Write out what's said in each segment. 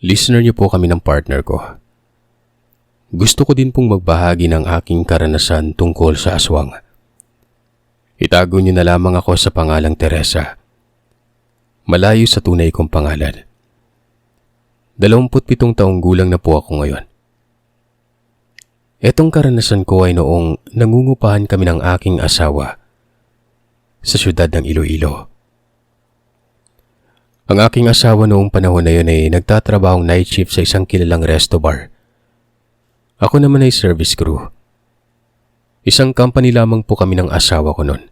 Listener niyo po kami ng partner ko. Gusto ko din pong magbahagi ng aking karanasan tungkol sa aswang. Itago niyo na lamang ako sa pangalang Teresa. Malayo sa tunay kong pangalan. 27 taong gulang na po ako ngayon. Etong karanasan ko ay noong nangungupahan kami ng aking asawa sa siyudad ng Iloilo. Ang aking asawa noong panahon na yun ay nagtatrabahong night shift sa isang kilalang resto bar. Ako naman ay service crew. Isang company lamang po kami ng asawa ko noon.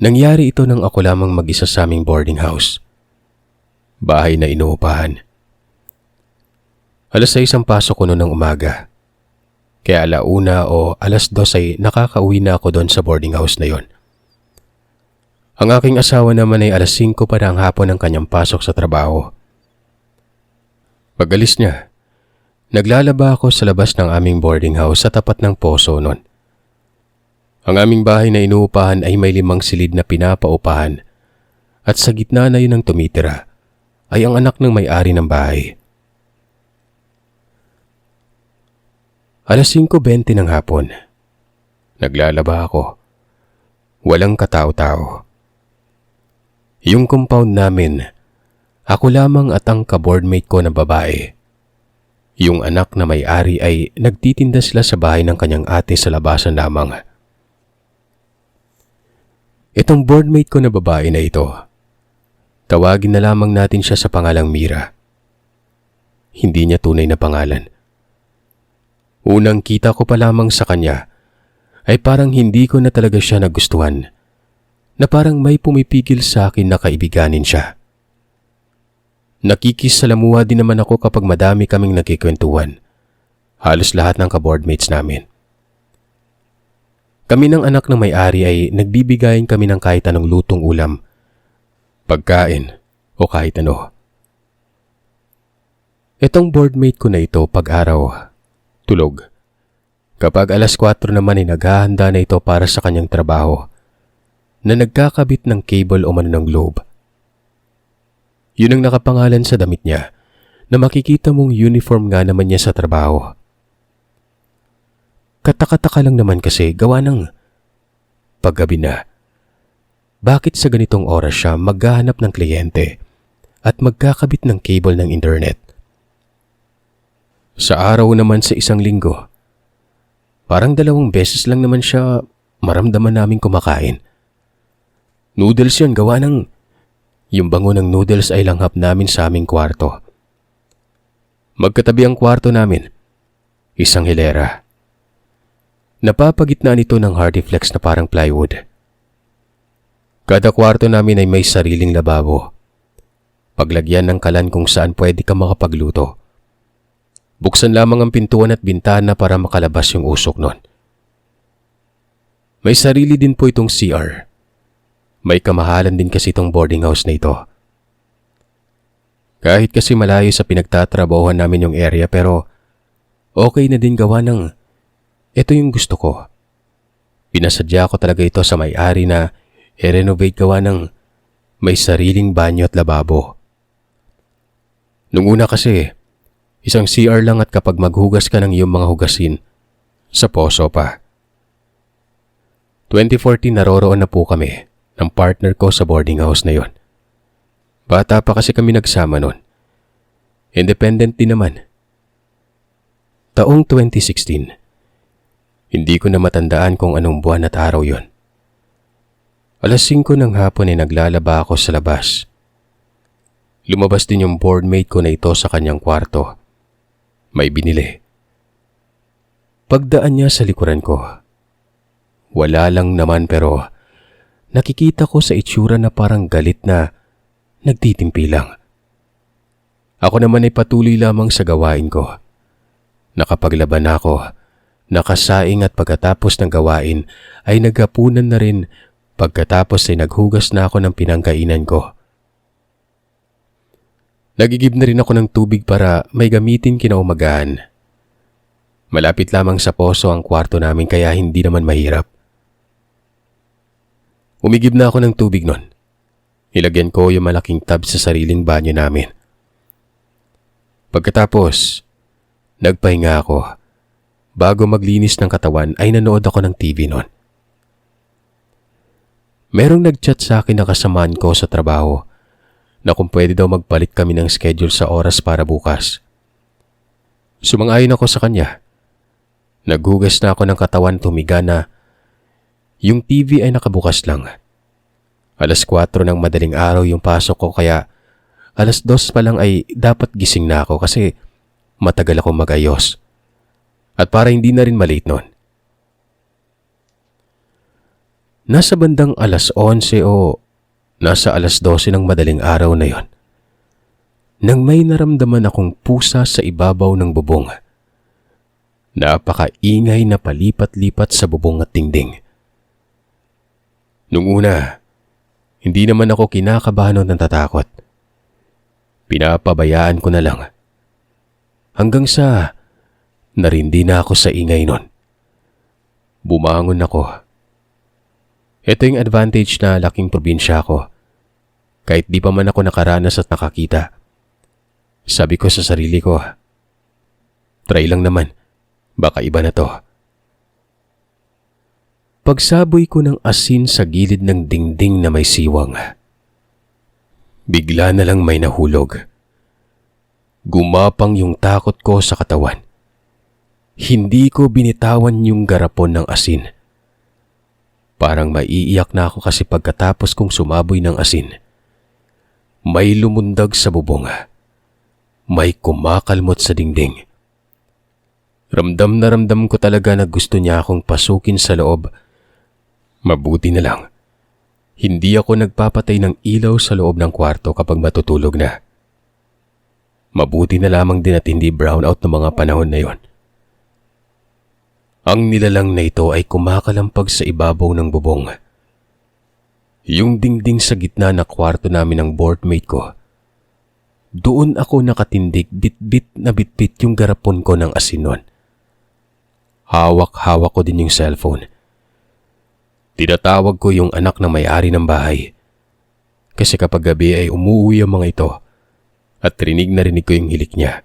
Nangyari ito nang ako lamang mag-isa sa aming boarding house. Bahay na inuupahan. 6:00 ang pasok ko noon ng umaga. Kaya 1:00 o 2:00 ay nakakauwi na ako doon sa boarding house na yon. Ang aking asawa naman ay 5:00 pa na ang hapon ng kanyang pasok sa trabaho. Pag-alis niya, naglalaba ako sa labas ng aming boarding house sa tapat ng poso noon. Ang aming bahay na inuupahan ay may 5 silid na pinapaupahan at sa gitna na yun ang tumitira ay ang anak ng may-ari ng bahay. 5:20 ng hapon. Naglalaba ako. Walang katao-tao. Yung compound namin, ako lamang at ang ka-boardmate ko na babae. Yung anak na may-ari ay nagtitinda sila sa bahay ng kanyang ate sa labasan lamang. Itong boardmate ko na babae na ito, tawagin na lamang natin siya sa pangalang Mira. Hindi niya tunay na pangalan. Unang kita ko pa lamang sa kanya ay parang hindi ko na talaga siya nagustuhan, na parang may pumipigil sa akin na kaibiganin siya. Nakikisalamuha din naman ako kapag madami kaming nagkikwentuhan. Halos lahat ng ka-boardmates namin. Kami ng anak ng may-ari ay nagbibigayin kami ng kahit anong lutong ulam, pagkain o kahit ano. Itong boardmate ko na ito pag-araw, tulog. Kapag 4:00 naman ay naghahanda na ito para sa kanyang trabaho, na nagkakabit ng cable o ng globe. Yun ang nakapangalan sa damit niya na makikita mong uniform nga naman niya sa trabaho. Kataka-taka lang naman kasi gawa ng paggabi na. Bakit sa ganitong oras siya maghahanap ng kliyente at magkakabit ng cable ng internet? Sa araw naman sa isang linggo, parang 2 beses lang naman siya maramdaman naming kumakain. Noodles yun, gawa ng yung bango ng noodles ay langhap namin sa aming kwarto. Magkatabi ang kwarto namin, isang hilera. Napapagitnaan ito ng Hardiflex na parang plywood. Kada kwarto namin ay may sariling lababo. Paglagyan ng kalan kung saan pwede ka makapagluto. Buksan lamang ang pintuan at bintana para makalabas yung usok nun. May sarili din po itong CR. May kamahalan din kasi itong boarding house na ito. Kahit kasi malayo sa pinagtatrabahuhan namin yung area pero okay na din gawa ng ito yung gusto ko. Pinasadya ko talaga ito sa may-ari na i-renovate gawa ng may sariling banyo at lababo. Nung una kasi, isang CR lang at kapag maghugas ka ng iyong mga hugasin, sa poso pa. 2014 naroroon na po kami ng partner ko sa boarding house na yon. Bata pa kasi kami nagsama nun. Independent din naman. Taong 2016. Hindi ko na matandaan kung anong buwan at araw yon. 5:00 ng hapon ay naglalaba ako sa labas. Lumabas din yung boardmate ko na ito sa kanyang kwarto. May binili. Pagdaan niya sa likuran ko, wala lang naman pero nakikita ko sa itsura na parang galit na nagtitimpi lang. Ako naman ay patuloy lamang sa gawain ko. Nakapaglaban ako, nakasaing at pagkatapos ng gawain ay naghapunan na rin, pagkatapos ay naghugas na ako ng pinangkainan ko. Nagigib na rin ako ng tubig para may gamitin kinaumagahan. Malapit lamang sa poso ang kwarto namin kaya hindi naman mahirap. Umigib na ako ng tubig nun. Ilagyan ko yung malaking tub sa sariling banyo namin. Pagkatapos, nagpahinga ako. Bago maglinis ng katawan ay nanood ako ng TV noon. Merong nagchat sa akin na kasamaan ko sa trabaho na kung pwede daw magpalit kami ng schedule sa oras para bukas. Sumang-ayon ako sa kanya. Naghugas na ako ng katawan, tumiga na. Yung TV ay nakabukas lang. 4:00 ng madaling araw yung pasok ko kaya 2:00 pa lang ay dapat gising na ako kasi matagal ako mag-ayos. At para hindi na rin malate noon. Nasa bandang 11:00 o nasa 12:00 ng madaling araw na yon, nang may naramdaman akong pusa sa ibabaw ng bubong. Napakaingay na palipat-lipat sa bubong at dingding. Nung una, hindi naman ako kinakabahan o natatakot. Pinapabayaan ko na lang. Hanggang sa narindi na ako sa ingay nun. Bumangon ako. Ito yung advantage na laking probinsya ako. Kahit di pa man ako nakaranas at nakakita. Sabi ko sa sarili ko, try lang naman, baka iba na to. Pagsaboy ko ng asin sa gilid ng dingding na may siwang, bigla na lang may nahulog. Gumapang yung takot ko sa katawan. Hindi ko binitawan yung garapon ng asin. Parang maiiyak na ako kasi pagkatapos kong sumaboy ng asin, may lumundag sa bubong. May kumakalmot sa dingding. Ramdam na ramdam ko talaga na gusto niya akong pasukin sa loob. Mabuti na lang, hindi ako nagpapatay ng ilaw sa loob ng kwarto kapag matutulog na. Mabuti na lamang din at hindi brownout ng mga panahon na yon. Ang nilalang na ito ay kumakalampag sa ibabaw ng bubong. Yung dingding sa gitna na kwarto namin ng boardmate ko. Doon ako nakatindig, bit-bit na bit-bit yung garapon ko ng asin nun. Hawak-hawak ko din yung cellphone. Tinatawag ko yung anak na may-ari ng bahay. Kasi kapag gabi ay umuwi ang mga ito at rinig na rinig ko yung hilik niya.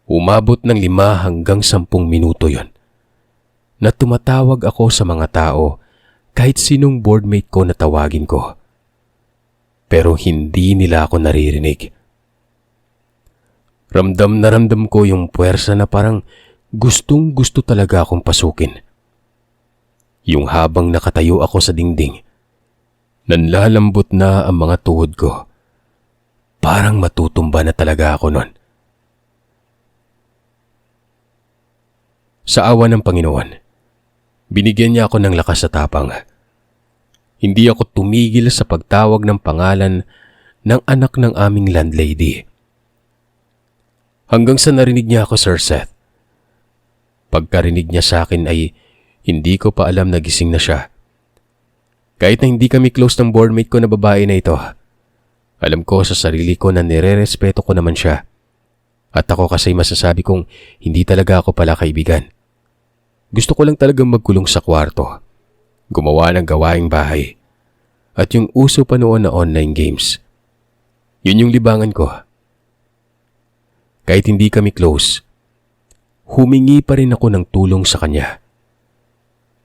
Umabot ng 5 hanggang 10 minuto yon na tumatawag ako sa mga tao kahit sinong boardmate ko na tawagin ko. Pero hindi nila ako naririnig. Ramdam na ramdam ko yung puwersa na parang gustong gusto talaga akong pasukin. Yung habang nakatayo ako sa dingding, nanlalambot na ang mga tuhod ko. Parang matutumba na talaga ako nun. Sa awa ng Panginoon, binigyan niya ako ng lakas sa tapang. Hindi ako tumigil sa pagtawag ng pangalan ng anak ng aming landlady. Hanggang sa narinig niya ako, Sir Seth. Pagkarinig niya sa akin ay hindi ko pa alam na gising na siya. Kahit na hindi kami close ng boardmate ko na babae na ito, alam ko sa sarili ko na nire-respeto ko naman siya. At ako kasi masasabi kong hindi talaga ako pala kaibigan. Gusto ko lang talagang magkulong sa kwarto, gumawa ng gawaing bahay, at yung uso pa noon na online games. Yun yung libangan ko. Kahit hindi kami close, humingi pa rin ako ng tulong sa kanya.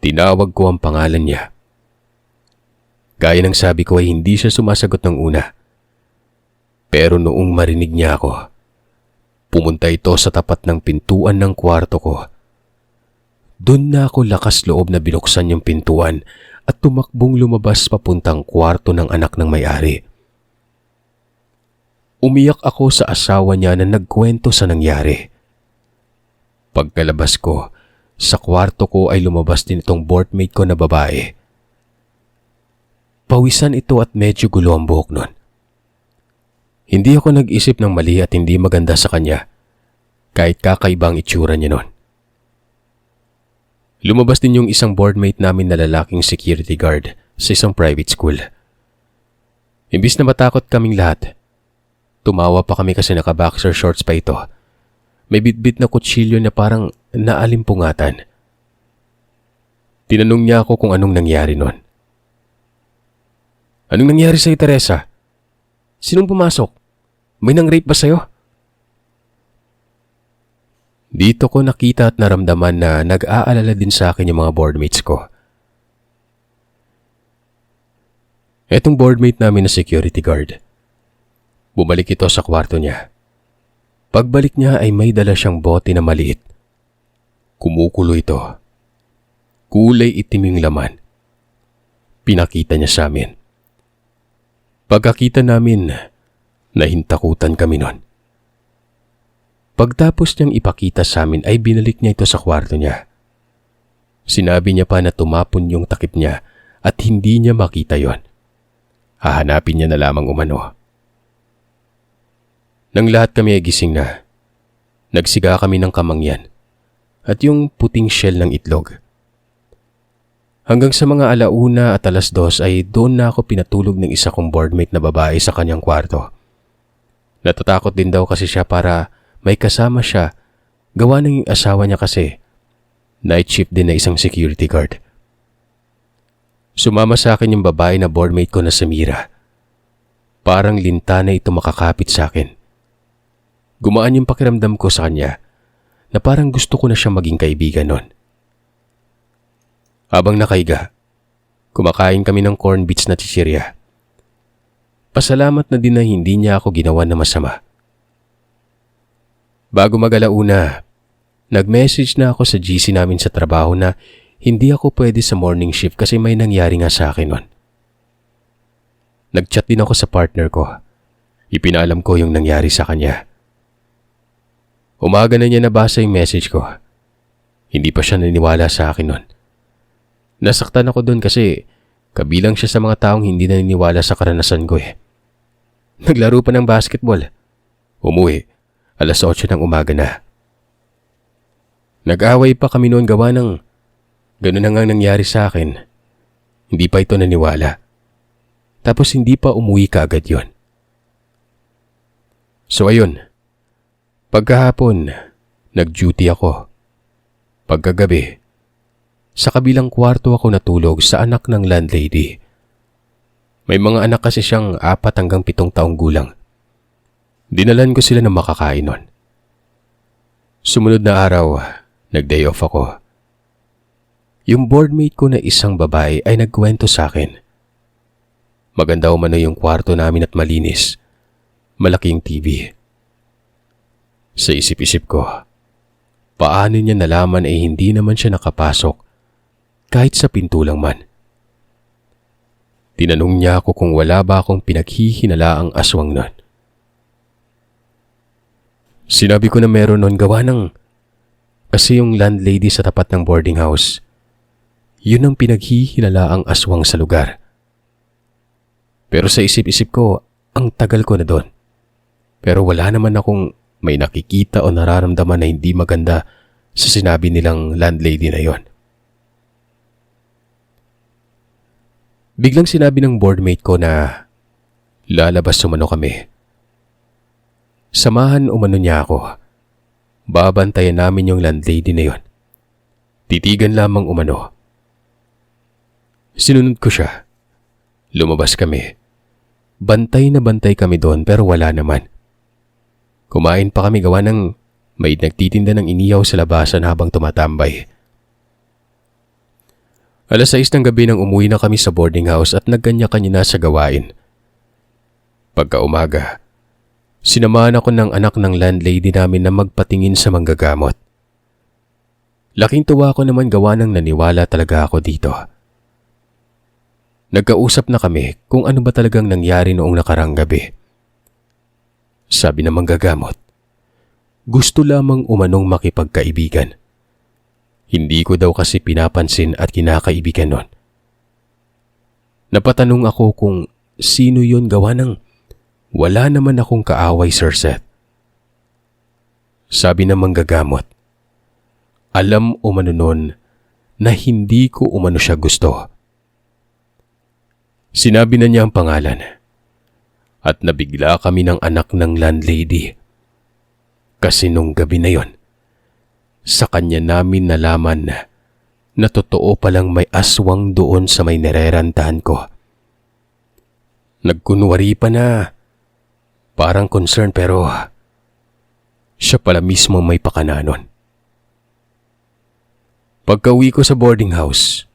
Tinawag ko ang pangalan niya. Gaya ng sabi ko ay hindi siya sumasagot ng una. Pero noong marinig niya ako, pumunta ito sa tapat ng pintuan ng kwarto ko. Doon na ako lakas loob na binuksan yung pintuan at tumakbong lumabas papuntang kwarto ng anak ng may-ari. Umiyak ako sa asawa niya na nagkwento sa nangyari. Pagkalabas ko, sa kwarto ko ay lumabas din itong boardmate ko na babae. Pawisan ito at medyo gulo ang buhok nun. Hindi ako nag-isip ng mali at hindi maganda sa kanya, kahit kakaibang itsura niya nun. Lumabas din yung isang boardmate namin na lalaking security guard sa isang private school. Imbis na matakot kaming lahat, tumawa pa kami kasi naka-boxer shorts pa ito. May bitbit na kutsilyo na parang naalimpungatan. Tinanong niya ako kung anong nangyari nun. Anong nangyari sa'yo, Teresa? Sinong pumasok? May nang-rape ba sa'yo? Dito ko nakita at naramdaman na nag-aalala din sa akin yung mga boardmates ko. Etong boardmate namin na security guard. Bumalik ito sa kwarto niya. Pagbalik niya ay may dala siyang bote na maliit. Kumukulo ito. Kulay itim yung laman. Pinakita niya sa amin. Pagkakita namin, nahintakutan kami nun. Pagtapos niyang ipakita sa amin ay binalik niya ito sa kwarto niya. Sinabi niya pa na tumapon yung takip niya at hindi niya makita yon. Hahanapin niya na lamang umano. Nang lahat kami ay gising na, nagsiga kami ng kamangyan at yung puting shell ng itlog. Hanggang sa mga 1:00 at 2:00 ay doon na ako pinatulog ng isa kong boardmate na babae sa kanyang kwarto. Natatakot din daw kasi siya para may kasama siya, gawa ng yung asawa niya kasi night shift din na isang security guard. Sumama sa akin yung babae na boardmate ko na si Mira. Parang linta na ito makakapit sa akin. Gumaan yung pakiramdam ko sa kanya na parang gusto ko na siya maging kaibigan nun. Habang nakaiga, kumakain kami ng corn beets na chichirya. Pasalamat na din na hindi niya ako ginawa na masama. Bago mag-alauna, nag-message na ako sa GC namin sa trabaho na hindi ako pwede sa morning shift kasi may nangyari nga sa akin nun. Nag-chat din ako sa partner ko. Ipinaalam ko yung nangyari sa kanya. Umaga na niya nabasa yung message ko. Hindi pa siya naniniwala sa akin nun. Nasaktan ako dun kasi kabilang siya sa mga taong hindi naniniwala sa karanasan ko eh. Naglaro pa ng basketball. Umuwi, 8:00 ng umaga na. Nag-away pa kami noon gawa ng ganun na nga nangyari sa akin. Hindi pa ito naniwala. Tapos hindi pa umuwi kaagad yon. So ayun, pagkahapon, nag-duty ako. Pagkagabi, sa kabilang kwarto ako natulog sa anak ng landlady. May mga anak kasi siyang 4 hanggang 7 taong gulang. Dinalan ko sila ng makakain nun. Sumunod na araw, nag-day off ako. Yung boardmate ko na isang babae ay nagkwento sa akin. Maganda umano yung kwarto namin at malinis. Malaking TV. Sa isip-isip ko, paano niya nalaman ay hindi naman siya nakapasok kahit sa pinto lang man. Tinanong niya ako kung wala ba akong pinaghihinalaang aswang nun. Sinabi ko na meron nun gawa ng kasi yung landlady sa tapat ng boarding house. Yun ang pinaghihinalaang aswang sa lugar. Pero sa isip-isip ko, ang tagal ko na doon. Pero wala naman akong may nakikita o nararamdaman na hindi maganda sa sinabi nilang landlady na yon. Biglang sinabi ng boardmate ko na lalabas umano kami. Samahan umano niya ako. Babantayan namin yung landlady na yon. Titigan lamang umano. Sinunod ko siya. Lumabas kami. Bantay na bantay kami doon pero wala naman. Kumain pa kami gawa ng may nagtitinda ng inihaw sa labasan habang tumatambay. 6:00 ng gabi nang umuwi na kami sa boarding house at nagkanya-kanya na sa gawain. Pagka umaga, sinamahan ako ng anak ng landlady namin na magpatingin sa manggagamot. Laking tuwa ko naman gawa ng naniwala talaga ako dito. Nagkausap na kami kung ano ba talagang nangyari noong nakarang gabi. Sabi ng manggagamot, gusto lamang umanong makipagkaibigan. Hindi ko daw kasi pinapansin at kinakaibigan nun. Napatanong ako kung sino yon gawa ng wala naman akong kaaway, Sir Seth. Sabi ng manggagamot, alam umano nun na hindi ko umano siya gusto. Sinabi na niya ang pangalan at nabigla kami ng anak ng landlady. Kasi nung gabi na yon, sa kanya namin nalaman na totoo palang may aswang doon sa may nirerantahan ko. Nagkunwari pa na parang concern pero siya pala mismo may pakana nun. Pagka-uwi ko sa boarding house,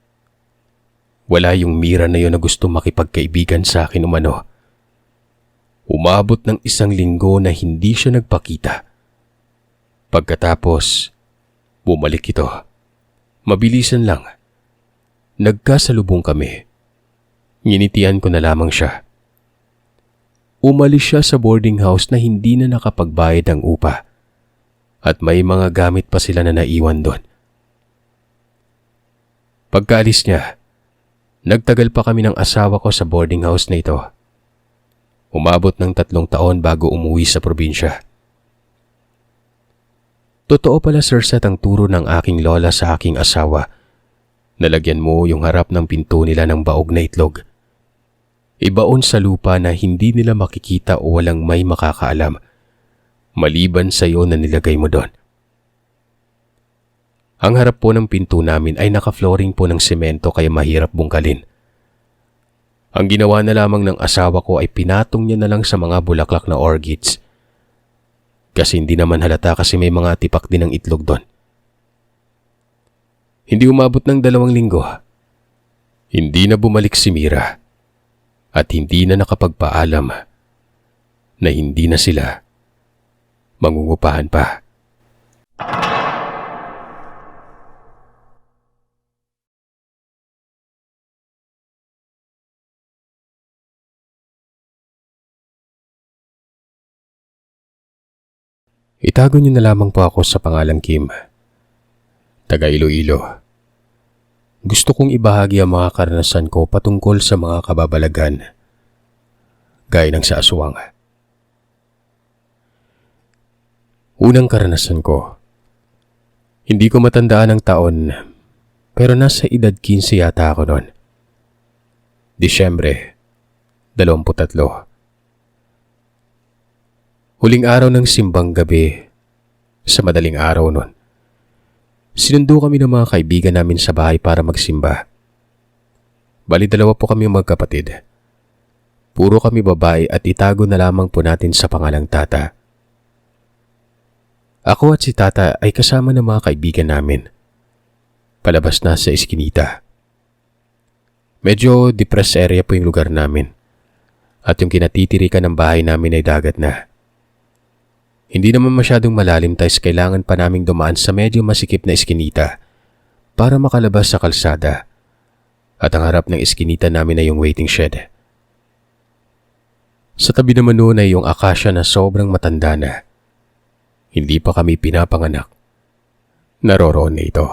wala yung Mira na yun na gusto makipagkaibigan sa akin umano. Umabot ng 1 linggo na hindi siya nagpakita. Pagkatapos, bumalik ito. Mabilisan lang. Nagkasalubong kami. Nginitian ko na lamang siya. Umalis siya sa boarding house na hindi na nakapagbayad ng upa. At may mga gamit pa sila na naiwan doon. Pagkaalis niya, nagtagal pa kami ng asawa ko sa boarding house na ito. Umabot ng 3 taon bago umuwi sa probinsya. Totoo pala, Sir Seth, ang turo ng aking lola sa aking asawa. Nalagyan mo yung harap ng pinto nila ng baog na itlog. Ibaon sa lupa na hindi nila makikita o walang may makakaalam, maliban sa iyo na nilagay mo doon. Ang harap po ng pinto namin ay naka-flooring po ng semento kaya mahirap bungkalin. Ang ginawa na lamang ng asawa ko ay pinatong niya na lang sa mga bulaklak na orchids. Kasi hindi naman halata kasi may mga tipak din ng itlog doon. Hindi umabot ng 2 linggo. Hindi na bumalik si Mira. At hindi na nakapagpaalam na hindi na sila mangungupahan pa. Itago niyo na lamang po ako sa pangalang Kim. Taga Iloilo. Gusto kong ibahagi ang mga karanasan ko patungkol sa mga kababalagan, gaya ng sa aswang. Unang karanasan ko. Hindi ko matandaan ang taon, pero nasa edad 15 yata ako noon. Disyembre, 23. Huling araw ng simbang gabi, sa madaling araw noon. Sinundo kami ng mga kaibigan namin sa bahay para magsimba. Bali 2 po kami magkapatid. Puro kami babae at itago na lamang po natin sa pangalang Tata. Ako at si Tata ay kasama ng mga kaibigan namin. Palabas na sa Eskinita. Medyo depressed area po yung lugar namin. At yung kinatitirikan ng bahay namin ay dagat na. Hindi naman masyadong malalim tayo, kailangan pa naming dumaan sa medyo masikip na eskinita para makalabas sa kalsada. At ang harap ng eskinita namin ay yung waiting shed. Sa tabi naman noon ay yung akasya na sobrang matanda na. Hindi pa kami pinapanganak. Naroroon na ito.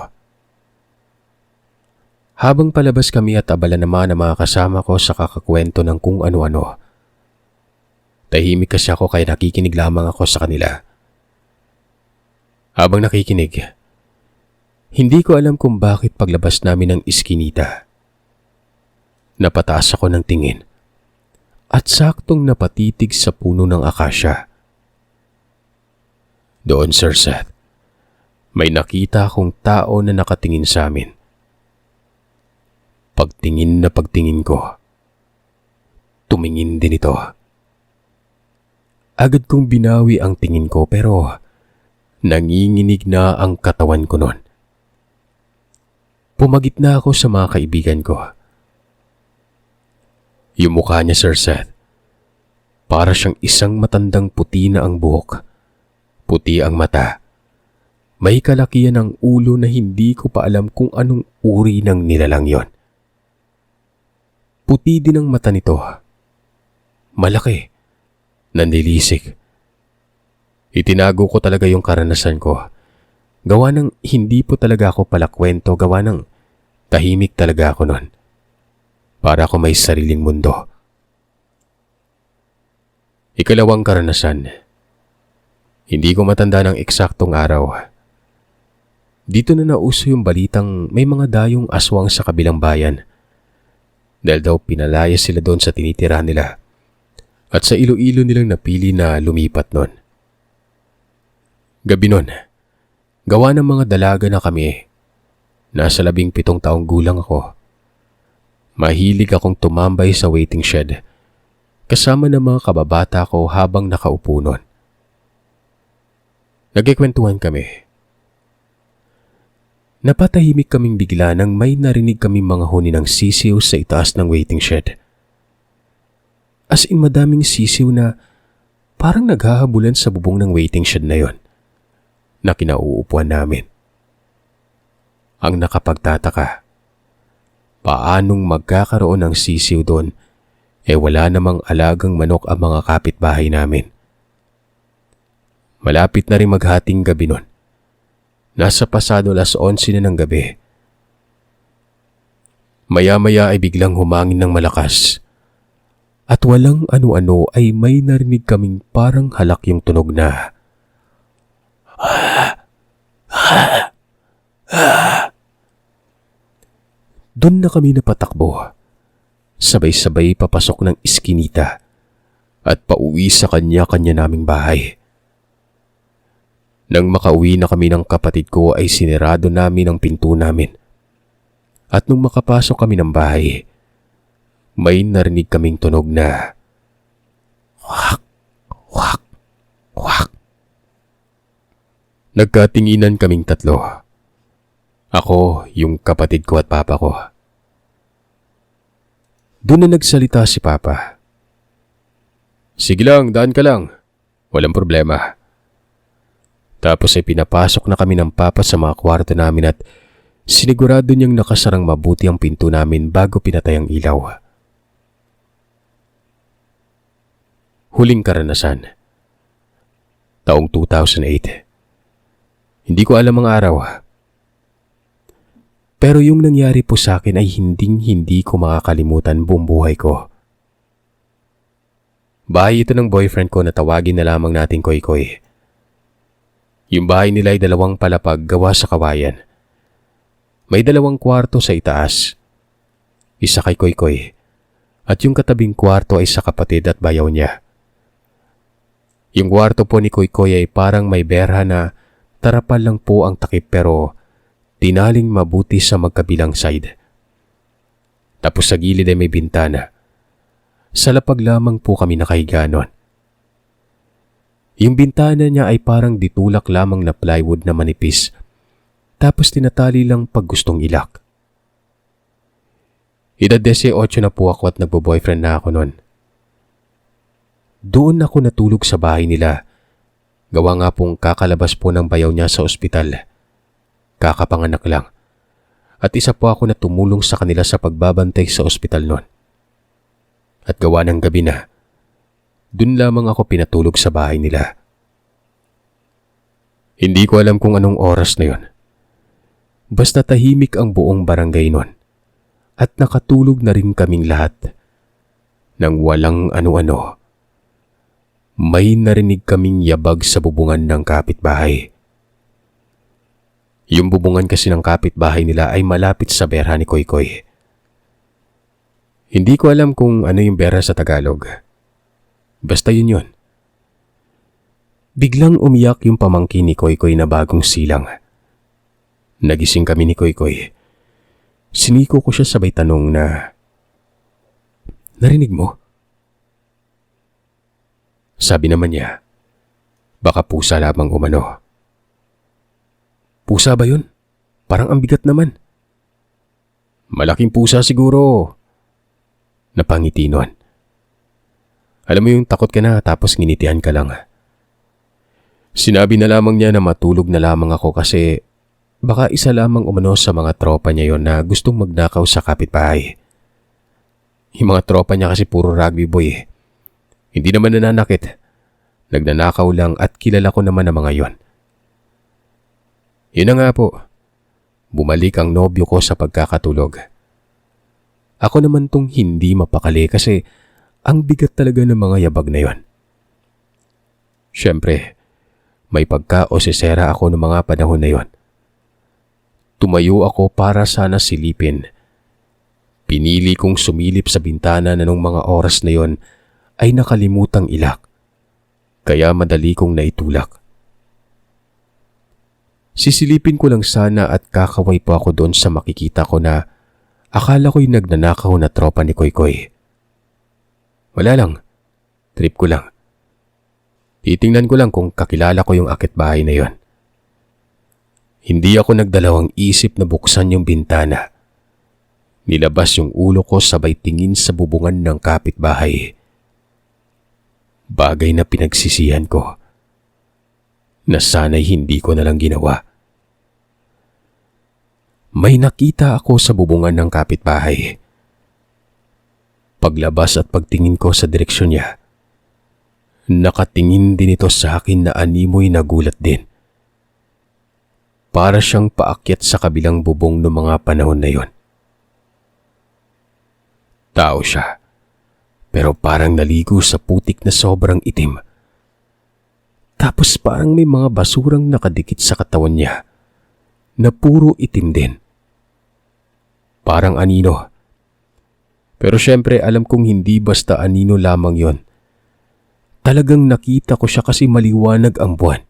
Habang palabas kami at abala naman ang mga kasama ko sa kakakwento ng kung ano-ano, tahimik kasi ako kaya nakikinig lamang ako sa kanila. Habang nakikinig, hindi ko alam kung bakit paglabas namin ng iskinita. Napataas ako ng tingin at saktong napatitig sa puno ng akasya. Doon, Sir Seth, may nakita akong tao na nakatingin sa amin. Pagtingin na pagtingin ko, tumingin din ito. Agad kong binawi ang tingin ko pero nanginginig na ang katawan ko noon. Pumagit na ako sa mga kaibigan ko. Yung mukha niya, Sir Seth, para siyang isang matandang puti na ang buhok, puti ang mata. May kalakihan ng ulo na hindi ko pa alam kung anong uri ng nilalang yon. Puti din ang mata nito. Malaki. Nanlilisik. Itinago ko talaga yung karanasan ko. Gawa ng hindi po talaga ako palakwento, gawa ng tahimik talaga ako noon. Para ako may sariling mundo. Ikalawang karanasan. Hindi ko matanda ng eksaktong araw. Dito na nauso yung balitang may mga dayong aswang sa kabilang bayan. Dahil daw pinalaya sila doon sa tinitirahan nila. At sa Iloilo nilang napili na lumipat nun. Gabi nun, gawa ng mga dalaga na kami. Nasa 17 taong gulang ako. Mahilig akong tumambay sa waiting shed kasama ng mga kababata ko habang nakaupo nun. Nagkikwentuhan kami. Napatahimik kaming bigla nang may narinig kaming mga huni ng sisiw sa itaas ng waiting shed. As in madaming sisiw na parang naghahabulan sa bubong ng waiting shed na yon na kinauupuan namin. Ang nakapagtataka, paanong magkakaroon ng sisiw doon wala namang alagang manok ang mga kapitbahay namin. Malapit na rin maghating gabi nun. Nasa pasado 11:00 na ng gabi. Maya-maya ay biglang humangin ng malakas at walang ano-ano ay may narinig kaming parang halak yung tunog na Doon na kami napatakbo. Sabay-sabay papasok ng iskinita at pauwi sa kanya-kanya naming bahay. Nang makauwi na kami ng kapatid ko ay sinirado namin ang pinto namin. At nung makapasok kami ng bahay, may narinig kaming tunog na wak, wak, wak. Nagkatinginan kaming tatlo. Ako, yung kapatid ko at papa ko. Doon na nagsalita si papa. Sige lang, daan ka lang. Walang problema. Tapos ay pinapasok na kami ng papa sa mga kwarto namin at sinigurado niyang nakasarang mabuti ang pinto namin bago pinatay ang ilaw. Huling karanasan. Taong 2008. Hindi ko alam ang araw. Pero yung nangyari po sa akin ay hindi ko makakalimutan buong buhay ko. Bahay ito ng boyfriend ko na tawagin na lamang natin Koy Koy. Yung bahay nila ay 2 palapag gawa sa kawayan. May 2 kwarto sa itaas. Isa kay Koy Koy at yung katabing kwarto ay sa kapatid at bayaw niya. Yung kwarto po ni Koy Koy ay parang may berha na tarapal lang po ang takip pero tinaling mabuti sa magkabilang side. Tapos sa gilid ay may bintana. Sa lapag lamang po kami nakahiga nun. Yung bintana niya ay parang ditulak lamang na plywood na manipis. Tapos tinatali lang pag gustong ilak. Edad 18 na po ako at nagbo-boyfriend na ako nun. Doon ako natulog sa bahay nila. Gawa nga pong kakalabas po ng bayaw niya sa ospital. Kakapanganak lang. At isa po ako na tumulong sa kanila sa pagbabantay sa ospital noon. At gawa ng gabi na, dun lamang ako pinatulog sa bahay nila. Hindi ko alam kung anong oras na yon. Basta tahimik ang buong barangay noon. At nakatulog na rin kaming lahat. Nang walang ano-ano. May narinig kaming yabag sa bubungan ng kapitbahay. Yung bubungan kasi ng kapitbahay nila ay malapit sa berha ni Koy Koy. Hindi ko alam kung ano yung berha sa Tagalog. Basta yun. Biglang umiyak yung pamangkin ni Koy Koy na bagong silang. Nagising kami ni Koy Koy. Siniko ko siya sabay tanong na, "Narinig mo?" Sabi naman niya, "Baka pusa lamang umano." "Pusa ba yun? Parang ang bigat naman." "Malaking pusa siguro." Napangiti nun. Alam mo yung takot ka na tapos nginitian ka lang. Sinabi na lamang niya na matulog na lamang ako kasi baka isa lamang umano sa mga tropa niya yon na gustong magnakaw sa kapitbahay. Yung mga tropa niya kasi puro rugby boy. Hindi naman nananakit. Nagnanakaw lang at kilala ko naman ang mga yon. Yun na nga po. Bumalik ang nobyo ko sa pagkakatulog. Ako naman tong hindi mapakali kasi ang bigat talaga ng mga yabag na yon. Siyempre, may pagka-osesera ako ng mga panahon na yon. Tumayo ako para sana silipin. Pinili kong sumilip sa bintana na nung mga oras na yon ay nakalimutang ilak. Kaya madali kong naitulak. Sisilipin ko lang sana at kakaway po ako doon sa makikita ko na akala ko'y nagnanakaw na tropa ni Koy Koy. Wala lang. Trip ko lang. Titingnan ko lang kung kakilala ko yung akitbahay na yon. Hindi ako nagdalawang isip na buksan yung bintana. Nilabas yung ulo ko sabay tingin sa bubungan ng kapitbahay. Bagay na pinagsisihan ko na sana'y hindi ko nalang ginawa. May nakita ako sa bubungan ng kapitbahay. Paglabas at pagtingin ko sa direksyon niya, nakatingin din ito sa akin na animoy nagulat din. Para siyang paakyat sa kabilang bubong noong mga panahon na yon. Tao siya, pero parang naligo sa putik na sobrang itim. Tapos parang may mga basurang nakadikit sa katawan niya na puro itim din. Parang anino. Pero syempre alam kong hindi basta anino lamang yon. Talagang nakita ko siya kasi maliwanag ang buwan.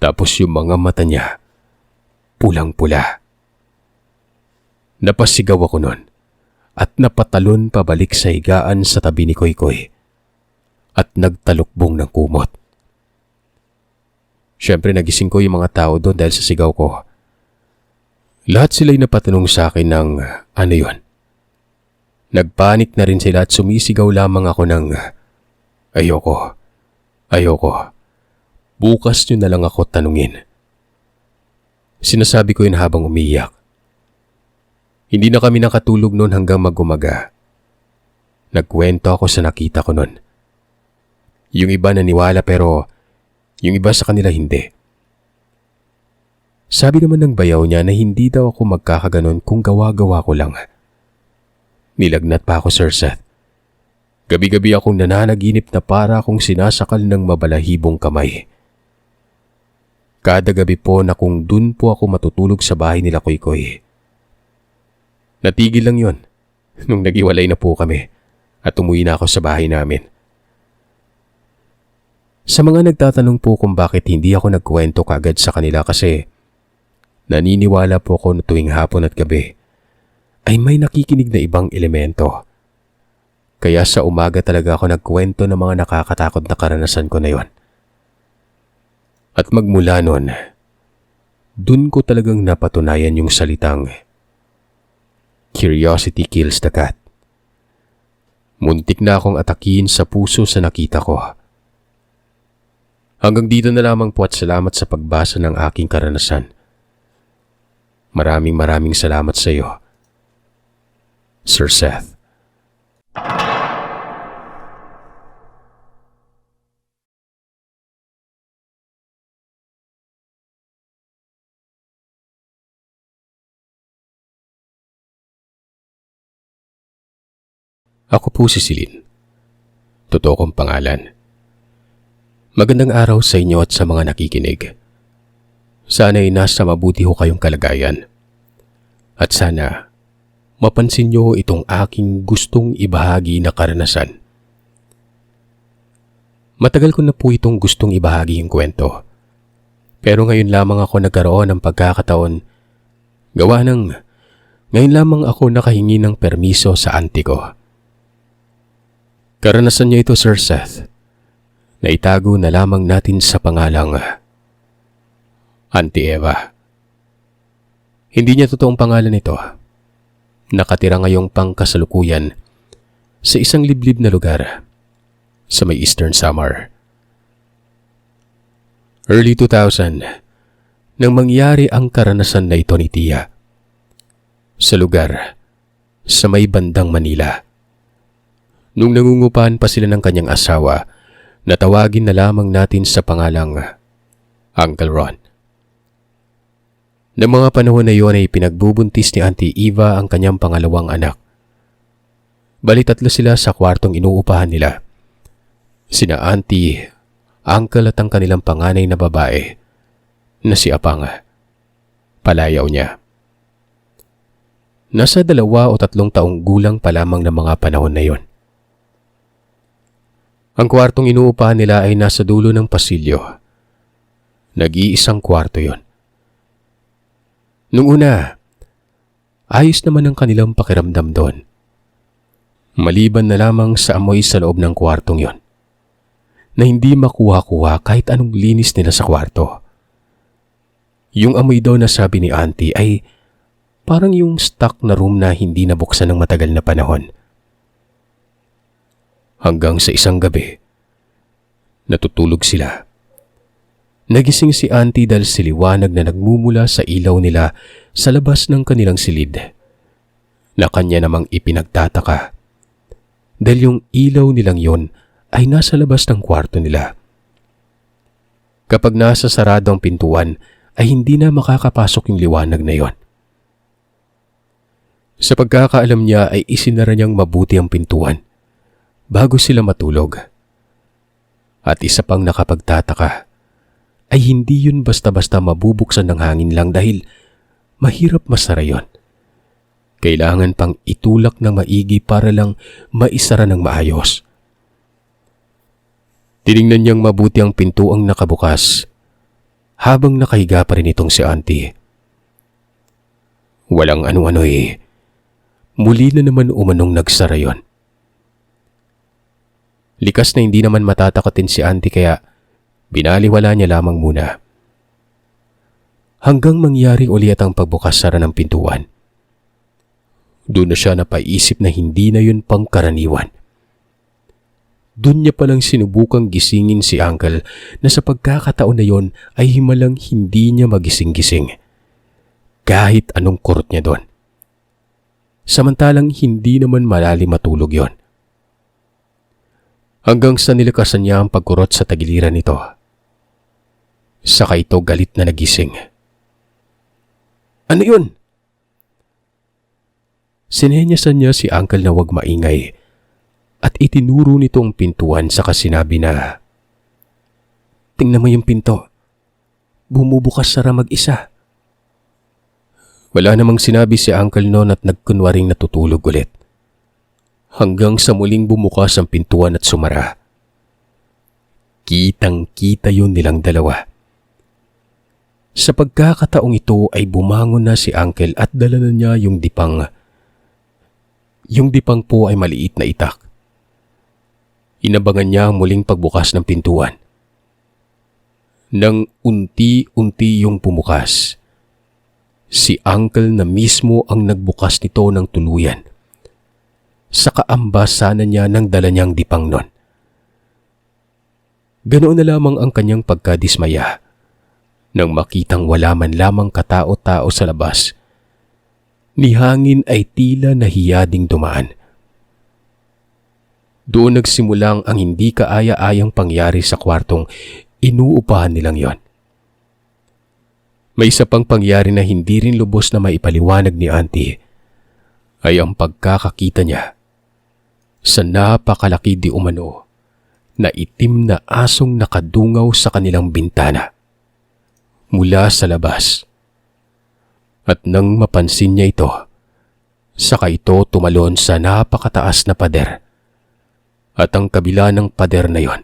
Tapos yung mga mata niya, pulang-pula. Napasigaw ako nun at napatalon pabalik sa higaan sa tabi ni Koy-Koy at nagtalukbong ng kumot. Siyempre nagising ko yung mga tao doon dahil sa sigaw ko. Lahat sila'y napatanong sa akin ng ano yun. Nagpanik na rin sila at sumisigaw lamang ako ng ayoko. Bukas nyo na lang ako tanungin. Sinasabi ko yun habang umiiyak. Hindi na kami nakatulog noon hanggang mag-umaga. Nagkwento ako sa nakita ko noon. Yung iba naniwala pero yung iba sa kanila hindi. Sabi naman ng bayaw niya na hindi daw ako magkakaganon kung gawa-gawa ko lang. Nilagnat pa ako, Sir Seth. Gabi-gabi akong nananaginip na para akong sinasakal ng mabalahibong kamay. Kada gabi po na kung dun po ako matutulog sa bahay nila Koy-Koy. Natigil lang yon nung nagiwalay na po kami at umuwi na ako sa bahay namin. Sa mga nagtatanong po kung bakit hindi ako nagkwento kagad sa kanila kasi naniniwala po ako na tuwing hapon at gabi ay may nakikinig na ibang elemento. Kaya sa umaga talaga ako nagkwento ng mga nakakatakot na karanasan ko na yon. At magmula nun, dun ko talagang napatunayan yung salitang curiosity kills the cat. Muntik na akong atakihin sa puso sa nakita ko. Hanggang dito na lamang po at salamat sa pagbasa ng aking karanasan. Maraming salamat sa iyo, Sir Seth. Ako po si Celine. Totoo kong pangalan. Magandang araw sa inyo at sa mga nakikinig. Sana'y nasa mabuti ho kayong kalagayan. At sana mapansin niyo itong aking gustong ibahagi na karanasan. Matagal ko na po itong gustong ibahagi yung kwento. Pero ngayon lamang ako nagkaroon ng pagkakataon. Gawa ng ngayon lamang ako nakahingi ng permiso sa auntie ko. Karanasan niya ito, Sir Seth. Naitago na lamang natin sa pangalang Auntie Eva. Hindi niya totoong pangalan ito. Nakatira ngayong pangkasalukuyan sa isang liblib na lugar sa may Eastern Samar. Early 2000, nang mangyari ang karanasan na ito ni Tia. Sa lugar sa may bandang Manila. Nung nangungupahan pa sila ng kanyang asawa, natawagin na lamang natin sa pangalang Uncle Ron. Noong mga panahon na iyon ay pinagbubuntis ni Auntie Eva ang kanyang pangalawang anak. Bali 3 sila sa kwartong inuupahan nila. Sina Auntie, Uncle at ang kanilang panganay na babae na si Apang. Palayaw niya. Nasa 2 o 3 taong gulang pa lamang ng mga panahon na iyon. Ang kwartong inuupahan nila ay nasa dulo ng pasilyo. Nag-iisang kwarto yon. Nung una, ayos naman ang kanilang pakiramdam doon. Maliban na lamang sa amoy sa loob ng kwartong yon, na hindi makuha-kuha kahit anong linis nila sa kwarto. Yung amoy daw na sabi ni Auntie ay parang yung stuck na room na hindi nabuksan ng matagal na panahon. Hanggang sa isang gabi, natutulog sila. Nagising si Auntie dahil sa liwanag na nagmumula sa ilaw nila sa labas ng kanilang silid, na kanya namang ipinagtataka dahil yung ilaw nilang yon ay nasa labas ng kwarto nila. Kapag nasa sarado ang pintuan ay hindi na makakapasok yung liwanag na yon. Sa pagkakaalam niya ay isinara niyang mabuti ang pintuan bago sila matulog. At isa pang nakapagtataka ay hindi yun basta-basta mabubuksan ng hangin lang dahil mahirap masara yon. Kailangan pang itulak ng maigi para lang maisara ng maayos. Tiningnan niyang mabuti ang pintuang nakabukas habang nakahiga pa rin itong si Auntie. Walang ano-ano eh. Muli na naman umanong nagsara yon. Likas na hindi naman matatakatin si Auntie kaya binaliwala niya lamang muna. Hanggang mangyari ulit ang pagbukas-sara ng pintuan. Doon na siya napaisip na hindi na yun pangkaraniwan. Doon niya palang sinubukang gisingin si Uncle na sa pagkakataon na yon ay himalang hindi niya magising-gising. Kahit anong kurot niya doon. Samantalang hindi naman malalim matulog yon. Hanggang sa nilakasan niya ang pagkurot sa tagiliran nito. Saka ito galit na nagising. Ano yun? Sinenyasan niya si Uncle na huwag maingay at itinuro nito ang pintuan saka sinabi na, tingnan mo yung pinto. Bumubukas sara mag-isa. Wala namang sinabi si Uncle noon at nagkunwaring natutulog ulit. Hanggang sa muling bumukas ang pintuan at sumara. Kitang-kita yun nilang dalawa. Sa pagkakataong ito ay bumangon na si Uncle at dala na niya yung dipang. Yung dipang po ay maliit na itak. Inabangan niya ang muling pagbukas ng pintuan. Nang unti-unti yung pumukas, si Uncle na mismo ang nagbukas nito ng tuluyan. Sa kaambasanan niya ng dala niyang dipang nun. Ganoon na lamang ang kanyang pagkadismaya nang makitang wala man lamang katao-tao sa labas. Ni hangin ay tila nahiya ding dumaan. Doon nagsimulang ang hindi kaaya-ayang pangyari sa kwartong inuupahan nilang yon. May isa pang pangyari na hindi rin lubos na maipaliwanag ni Auntie ay ang pagkakakita niya sa napakalaki di umano na itim na asong nakadungaw sa kanilang bintana mula sa labas. At nang mapansin niya ito, saka ito tumalon sa napakataas na pader. At ang kabila ng pader na yon,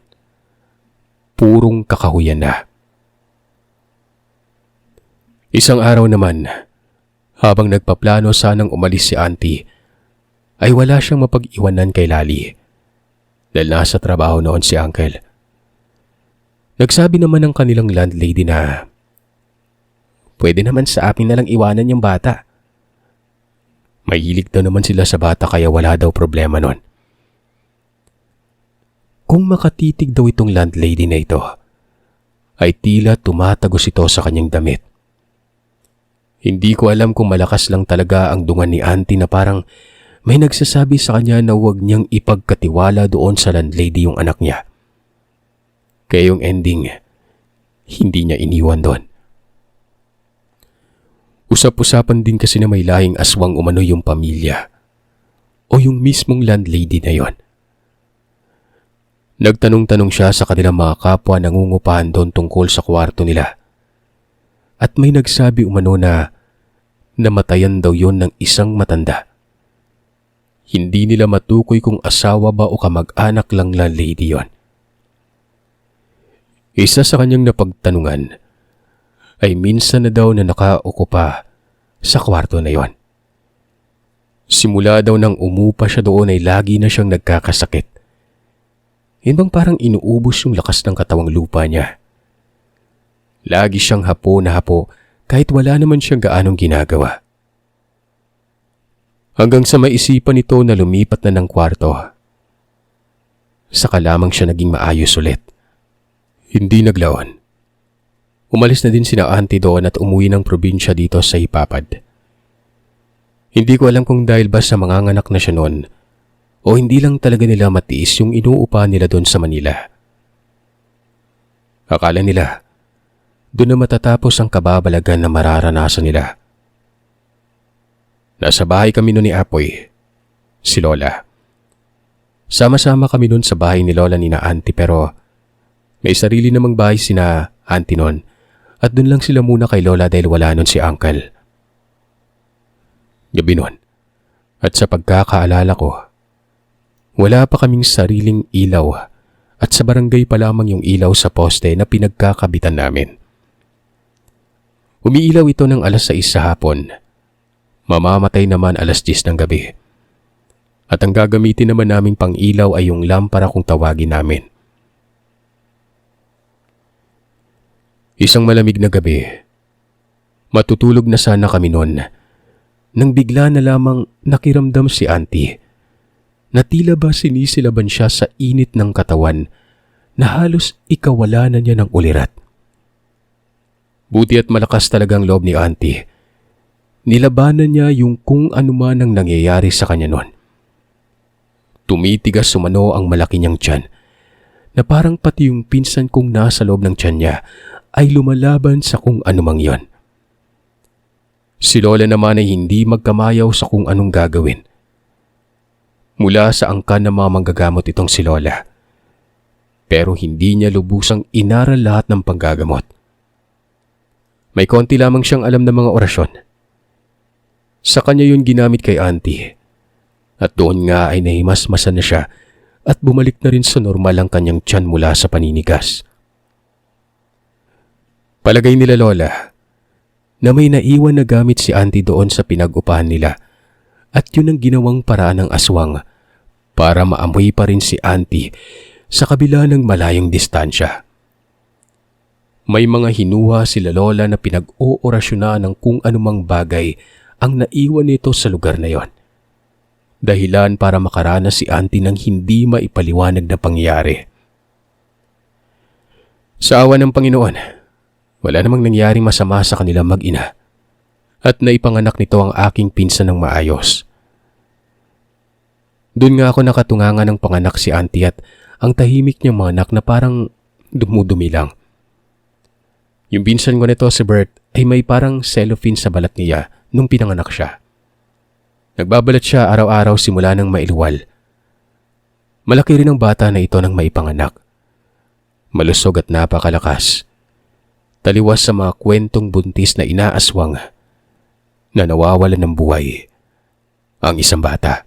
purong kakahuyan na. Isang araw naman, habang nagpaplano sanang umalis si Auntie, ay wala siyang mapag-iwanan kay Lali dahil nasa trabaho noon si Uncle. Nagsabi naman ng kanilang landlady na pwede naman sa amin na lang iwanan yung bata. May hilig daw naman sila sa bata kaya wala daw problema nun. Kung makatitig daw itong landlady na ito, ay tila tumatagos ito sa kanyang damit. Hindi ko alam kung malakas lang talaga ang dungan ni Auntie na parang may nagsasabi sa kanya na huwag niyang ipagkatiwala doon sa landlady yung anak niya. Kaya yung ending, hindi niya iniwan doon. Usap-usapan din kasi na may lahing aswang umano yung pamilya o yung mismong landlady na yon. Nagtanong-tanong siya sa kanilang mga kapwa nangungupahan doon tungkol sa kwarto nila. At may nagsabi umano na namatayan daw yon ng isang matanda. Hindi nila matukoy kung asawa ba o kamag-anak lang landlady yon. Isa sa kanyang napagtanungan ay minsan na daw na nakaukupa sa kwarto na yon. Simula daw nang umupa siya doon ay lagi na siyang nagkakasakit. Yun bang parang inuubos yung lakas ng katawang lupa niya. Lagi siyang hapo na hapo kahit wala naman siyang gaanong ginagawa. Hanggang sa maisipan nito na lumipat na ng kwarto. Saka lamang siya naging maayos ulit. Hindi naglaon. Umalis na din sina auntie doon at umuwi ng probinsya dito sa Hipapad. Hindi ko alam kung dahil ba sa manganganak na siya noon o hindi lang talaga nila matiis yung inuupahan nila doon sa Manila. Akala nila, doon na matatapos ang kababalagan na mararanasan nila. Nasa bahay kami noon ni Apoy, si Lola. Sama-sama kami noon sa bahay ni Lola ni na auntie pero may sarili namang bahay sina auntie noon at doon lang sila muna kay Lola dahil wala noon si Uncle. Gabi noon, at sa pagkakaalala ko, wala pa kaming sariling ilaw at sa barangay pa lamang yung ilaw sa poste na pinagkakabitan namin. Umiilaw ito ng alas 6 sa hapon. Mamamatay naman alas 10 ng gabi. At ang gagamitin naman naming pang ilaw ay yung lampara kung tawagin namin. Isang malamig na gabi. Matutulog na sana kami noon nang bigla na lamang nakiramdam si auntie na tila ba sinisilaban siya sa init ng katawan na halos ikawala na niya ng ulirat. Buti at malakas talagang loob ni auntie. Nilabanan niya yung kung ano man ang nangyayari sa kanya noon. Tumitigas sumano ang malaki niyang tiyan na parang pati yung pinsan kong nasa loob ng tiyan niya ay lumalaban sa kung anumang yon. Si Lola naman ay hindi magkamayaw sa kung anong gagawin. Mula sa angkan ng mga manggagamot itong si Lola. Pero hindi niya lubusang inaral lahat ng panggagamot. May konti lamang siyang alam ng mga orasyon. Sa kanya yun ginamit kay auntie. At doon nga ay nahimasmasan na siya at bumalik na rin sa normal ang kanyang tiyan mula sa paninigas. Palagay nila Lola na may naiwan na gamit si auntie doon sa pinag-upahan nila at yun ang ginawang paraan ng aswang para maamoy pa rin si auntie sa kabila ng malayong distansya. May mga hinuha sila Lola na pinag-oorasyonan ng kung anumang bagay ang naiwan nito sa lugar na yon. Dahilan para makaranas si auntie ng hindi maipaliwanag na pangyayari. Sa awa ng Panginoon, wala namang nangyaring masama sa kanilang mag-ina at naipanganak nito ang aking pinsan ng maayos. Doon nga ako nakatungangan ng panganak si auntie at ang tahimik niyang mga anak na parang dumudumi lang. Yung pinsan ko nito si Bert ay may parang cellophane sa balat niya nung pinanganak siya. Nagbabalat siya araw-araw simula ng mailuwal. Malaki rin ang bata na ito nang maipanganak. Malusog at napakalakas. Taliwas sa mga kwentong buntis na inaaswang na nawawalan ng buhay ang isang bata.